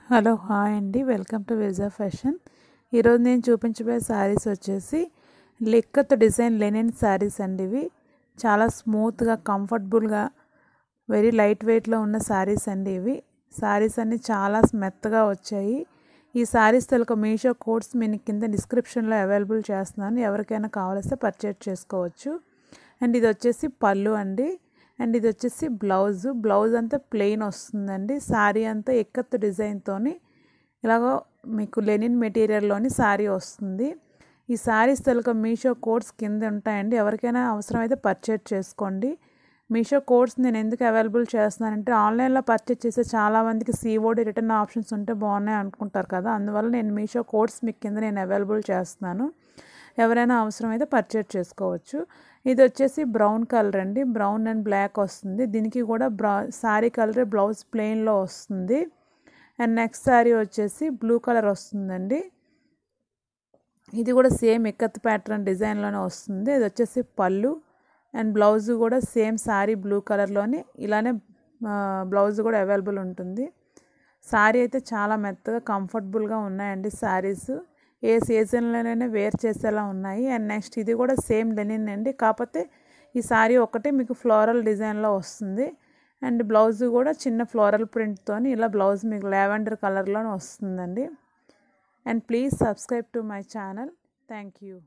Hello hi అండి, welcome to విజా fashion. ఈరోజు నేను చూపించబోయే శారీస్ వచ్చేసి లిక్కత్ డిజైన్ లెనిన్ శారీస్ అండి. ఇవి చాలా స్మూత్గా కంఫర్టబుల్గా వెరీ లైట్ వెయిట్లో ఉన్న శారీస్ అండి. ఇవి శారీస్ అన్నీ చాలా మెత్తగా వచ్చాయి. ఈ శారీస్ తలకు మీషో కోడ్స్ నేను కింద డిస్క్రిప్షన్లో అవైలబుల్ చేస్తున్నాను, ఎవరికైనా కావాల్స్తే పర్చేజ్ చేసుకోవచ్చు. అండ్ ఇది వచ్చేసి పళ్ళు అండి. అండ్ ఇది వచ్చేసి బ్లౌజ్ అంతా ప్లెయిన్ వస్తుందండి. శారీ అంతా ఎక్కత్ డిజైన్తోని ఇలాగో మీకు లెనిన్ మెటీరియల్లోని శారీ వస్తుంది. ఈ శారీస్ తలక మీషో కోడ్స్ కింద ఉంటాయండి, ఎవరికైనా అవసరమైతే పర్చేజ్ చేసుకోండి. మీషో కోడ్స్ నేను ఎందుకు అవైలబుల్ చేస్తున్నానంటే ఆన్లైన్లో పర్చేజ్ చేసే చాలామందికి సిఓడి రిటర్న్ ఆప్షన్స్ ఉంటే బాగున్నాయి అనుకుంటారు కదా, అందువల్ల నేను మీషో కోడ్స్ మీకు కింద నేను అవైలబుల్ చేస్తున్నాను, ఎవరైనా అవసరమైతే పర్చేజ్ చేసుకోవచ్చు. ఇది వచ్చేసి బ్రౌన్ కలర్ అండి, బ్రౌన్ అండ్ బ్లాక్ వస్తుంది. దీనికి కూడా శారీ కలర్ బ్లౌజ్ ప్లెయిన్లో వస్తుంది. అండ్ నెక్స్ట్ శారీ వచ్చేసి బ్లూ కలర్ వస్తుందండి. ఇది కూడా సేమ్ ఇక్కత్ ప్యాటర్న్ డిజైన్లోనే వస్తుంది. ఇది వచ్చేసి పళ్ళు అండ్ బ్లౌజ్ కూడా సేమ్ శారీ బ్లూ కలర్లోని ఇలానే బ్లౌజ్ కూడా అవైలబుల్ ఉంటుంది. శారీ అయితే చాలా మెత్తగా కంఫర్టబుల్గా ఉన్నాయండి శారీస్, ఏ సీజన్లోనైనా వేర్ చేసేలా ఉన్నాయి. అండ్ నెక్స్ట్ ఇది కూడా సేమ్ లెనిన్ అండి, కాకపోతే ఈ శారీ ఒకటే మీకు ఫ్లోరల్ డిజైన్లో వస్తుంది. అండ్ బ్లౌజ్ కూడా చిన్న ఫ్లోరల్ ప్రింట్తో ఇలా బ్లౌజ్ మీకు లావెండర్ కలర్లోనే వస్తుందండి. And please subscribe to my channel. Thank you.